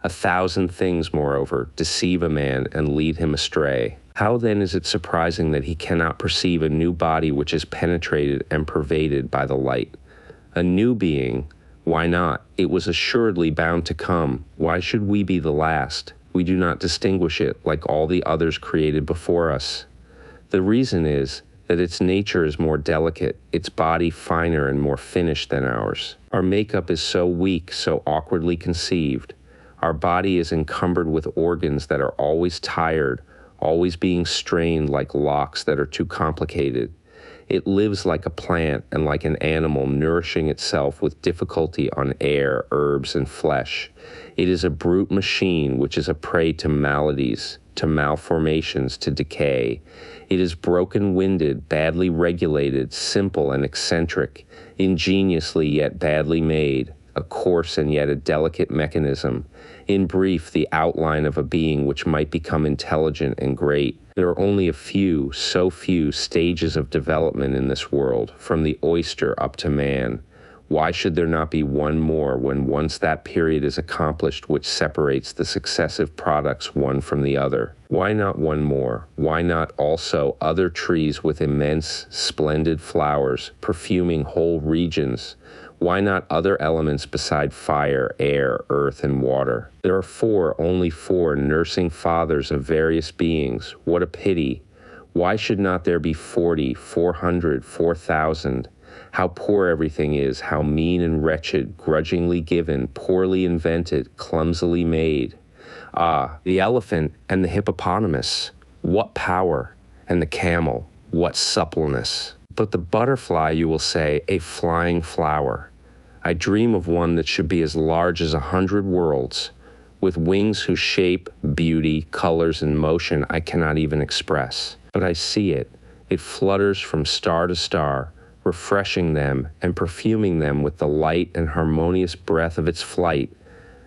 1,000 things, moreover, deceive a man and lead him astray. How then is it surprising that he cannot perceive a new body which is penetrated and pervaded by the light? A new being. Why not? It was assuredly bound to come. Why should we be the last? We do not distinguish it like all the others created before us. The reason is that its nature is more delicate, its body finer and more finished than ours. Our makeup is so weak, so awkwardly conceived. Our body is encumbered with organs that are always tired, always being strained like locks that are too complicated. It lives like a plant and like an animal, nourishing itself with difficulty on air, herbs, and flesh. It is a brute machine which is a prey to maladies, to malformations, to decay. It is broken-winded, badly regulated, simple and eccentric, ingeniously yet badly made, a coarse and yet a delicate mechanism. In brief, the outline of a being which might become intelligent and great. There are only a few, so few, stages of development in this world, from the oyster up to man. Why should there not be one more when once that period is accomplished which separates the successive products one from the other? Why not one more? Why not also other trees with immense, splendid flowers, perfuming whole regions? Why not other elements beside fire, air, earth, and water? There are four, only four, nursing fathers of various beings. What a pity! Why should not there be 40, 400, 4,000? How poor everything is, how mean and wretched, grudgingly given, poorly invented, clumsily made. Ah, the elephant and the hippopotamus, what power, and the camel, what suppleness. But the butterfly, you will say, a flying flower. I dream of one that should be as large as 100 worlds, with wings whose shape, beauty, colors, and motion I cannot even express. But I see it. It flutters from star to star, refreshing them and perfuming them with the light and harmonious breath of its flight,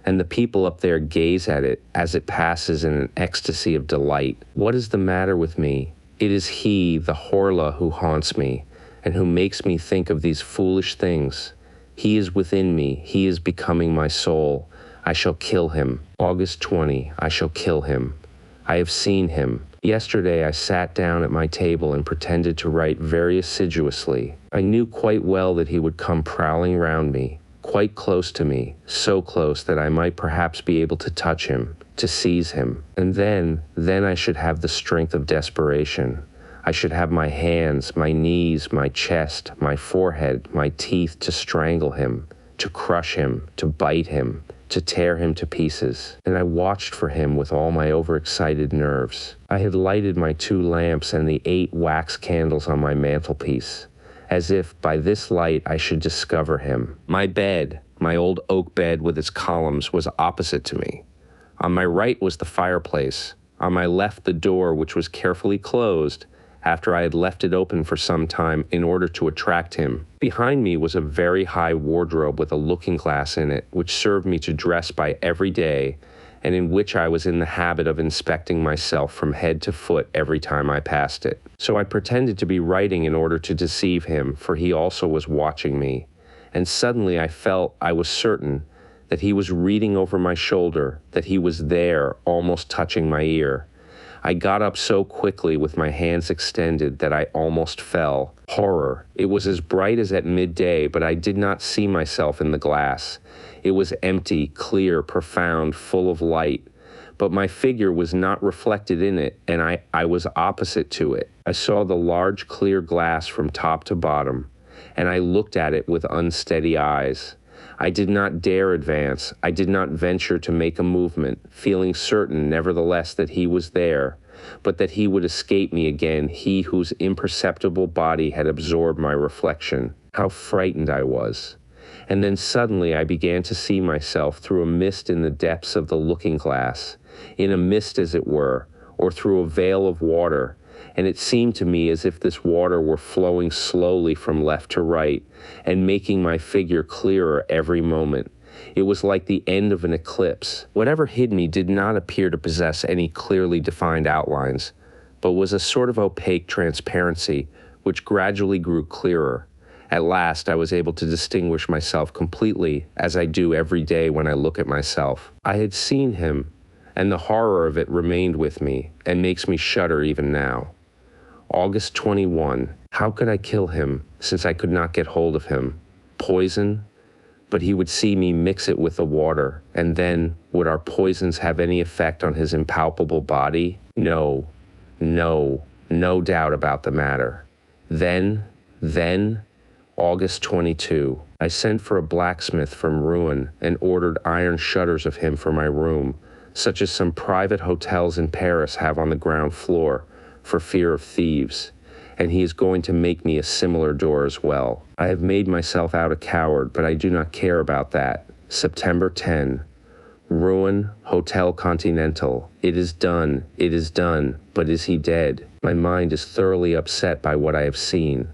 and the people up there gaze at it as it passes in an ecstasy of delight. What is the matter with me? It is he, the Horla, who haunts me, and who makes me think of these foolish things. He is within me. He is becoming my soul. I shall kill him. August 20, I shall kill him. I have seen him. Yesterday I sat down at my table and pretended to write very assiduously. I knew quite well that he would come prowling round me, quite close to me, so close that I might perhaps be able to touch him, to seize him. And then I should have the strength of desperation. I should have my hands, my knees, my chest, my forehead, my teeth to strangle him, to crush him, to bite him, to tear him to pieces. And I watched for him with all my overexcited nerves. I had lighted my 2 lamps and the 8 wax candles on my mantelpiece, as if by this light I should discover him. My bed, my old oak bed with its columns, was opposite to me. On my right was the fireplace. On my left the door, which was carefully closed after I had left it open for some time in order to attract him. Behind me was a very high wardrobe with a looking glass in it, which served me to dress by every day, and in which I was in the habit of inspecting myself from head to foot every time I passed it. So I pretended to be writing in order to deceive him, for he also was watching me. And suddenly I was certain, that he was reading over my shoulder, that he was there, almost touching my ear. I got up so quickly with my hands extended that I almost fell. Horror! It was as bright as at midday, but I did not see myself in the glass. It was empty, clear, profound, full of light. But my figure was not reflected in it, and I was opposite to it. I saw the large, clear glass from top to bottom, and I looked at it with unsteady eyes. I did not dare advance. I did not venture to make a movement, feeling certain, nevertheless, that he was there, but that he would escape me again, he whose imperceptible body had absorbed my reflection. How frightened I was. And then suddenly I began to see myself through a mist in the depths of the looking-glass, in a mist as it were, or through a veil of water, and it seemed to me as if this water were flowing slowly from left to right, and making my figure clearer every moment. It was like the end of an eclipse. Whatever hid me did not appear to possess any clearly defined outlines, but was a sort of opaque transparency, which gradually grew clearer. At last I was able to distinguish myself completely, as I do every day when I look at myself. I had seen him, and the horror of it remained with me, and makes me shudder even now. August 21. How could I kill him, since I could not get hold of him? Poison? But he would see me mix it with the water, and then, would our poisons have any effect on his impalpable body? No doubt about the matter. Then, August 22. I sent for a blacksmith from Rouen, and ordered iron shutters of him for my room, such as some private hotels in Paris have on the ground floor, for fear of thieves, and he is going to make me a similar door as well. I have made myself out a coward, but I do not care about that. September 10. Rouen, Hotel Continental. It is done, but is he dead? My mind is thoroughly upset by what I have seen.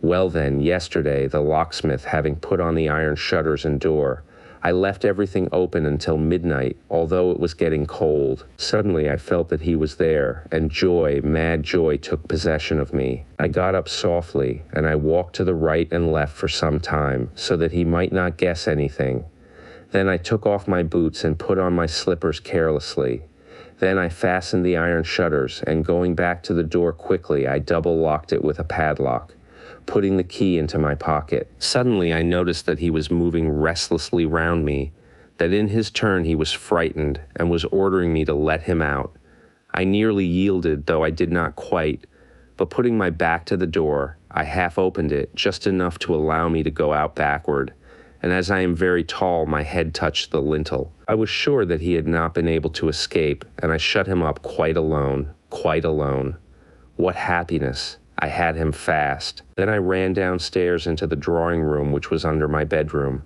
Well then, yesterday, the locksmith having put on the iron shutters and door, I left everything open until midnight, although it was getting cold. Suddenly I felt that he was there, and joy, mad joy, took possession of me. I got up softly, and I walked to the right and left for some time, so that he might not guess anything. Then I took off my boots and put on my slippers carelessly. Then I fastened the iron shutters, and going back to the door quickly, I double-locked it with a padlock, putting the key into my pocket. Suddenly I noticed that he was moving restlessly round me, that in his turn he was frightened and was ordering me to let him out. I nearly yielded, though I did not quite, but putting my back to the door, I half opened it, just enough to allow me to go out backward, and as I am very tall, my head touched the lintel. I was sure that he had not been able to escape, and I shut him up quite alone, quite alone. What happiness! I had him fast. Then I ran downstairs into the drawing room, which was under my bedroom.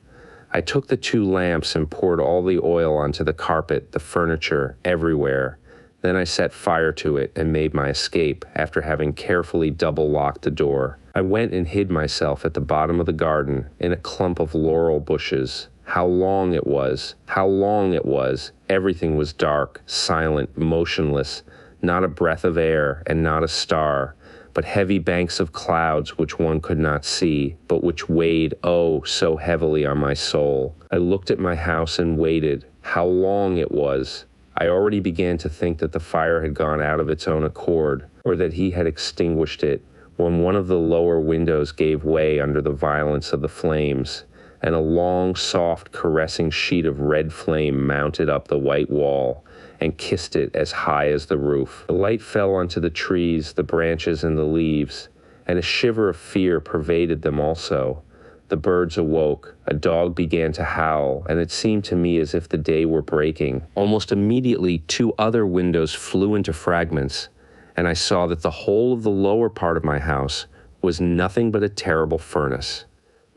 I took the 2 lamps and poured all the oil onto the carpet, the furniture, everywhere. Then I set fire to it and made my escape, after having carefully double-locked the door. I went and hid myself at the bottom of the garden, in a clump of laurel bushes. How long it was! How long it was! Everything was dark, silent, motionless, not a breath of air, and not a star, but heavy banks of clouds which one could not see, but which weighed, oh, so heavily on my soul. I looked at my house and waited. How long it was! I already began to think that the fire had gone out of its own accord, or that he had extinguished it, when one of the lower windows gave way under the violence of the flames, and a long, soft, caressing sheet of red flame mounted up the white wall, and kissed it as high as the roof. The light fell onto the trees, the branches, and the leaves, and a shiver of fear pervaded them also. The birds awoke, a dog began to howl, and it seemed to me as if the day were breaking. Almost immediately, 2 other windows flew into fragments, and I saw that the whole of the lower part of my house was nothing but a terrible furnace.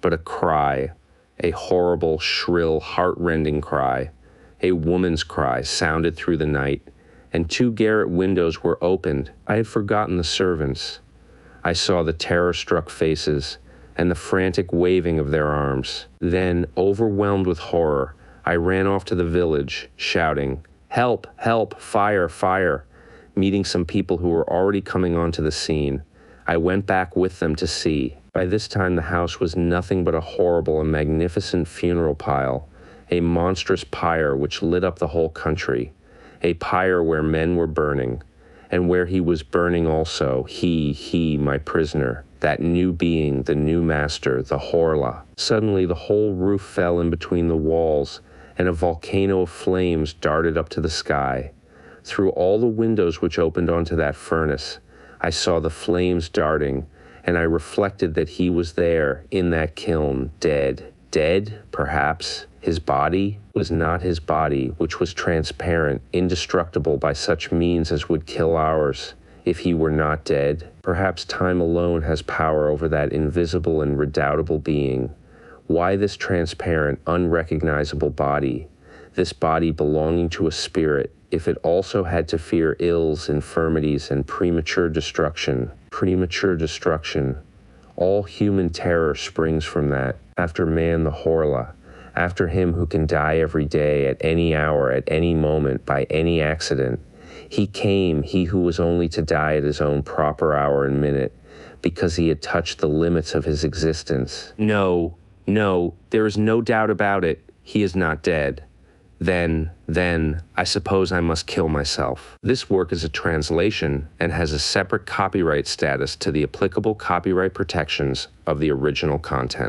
But a cry, a horrible, shrill, heart-rending cry, a woman's cry sounded through the night, and 2 garret windows were opened. I had forgotten the servants. I saw the terror-struck faces and the frantic waving of their arms. Then, overwhelmed with horror, I ran off to the village, shouting, "Help! Help! Fire! Fire!" meeting some people who were already coming onto the scene. I went back with them to see. By this time the house was nothing but a horrible and magnificent funeral pile, a monstrous pyre which lit up the whole country, a pyre where men were burning, and where he was burning also, he, my prisoner, that new being, the new master, the Horla. Suddenly the whole roof fell in between the walls, and a volcano of flames darted up to the sky. Through all the windows which opened onto that furnace, I saw the flames darting, and I reflected that he was there, in that kiln, dead. Dead, perhaps. His body was not his body, which was transparent, indestructible by such means as would kill ours, if he were not dead. Perhaps time alone has power over that invisible and redoubtable being. Why this transparent, unrecognizable body? This body belonging to a spirit, if it also had to fear ills, infirmities, and premature destruction. Premature destruction. All human terror springs from that. After man, the Horla. After him who can die every day, at any hour, at any moment, by any accident. He came, he who was only to die at his own proper hour and minute, because he had touched the limits of his existence. No, there is no doubt about it. He is not dead. Then, I suppose I must kill myself. This work is a translation and has a separate copyright status to the applicable copyright protections of the original content.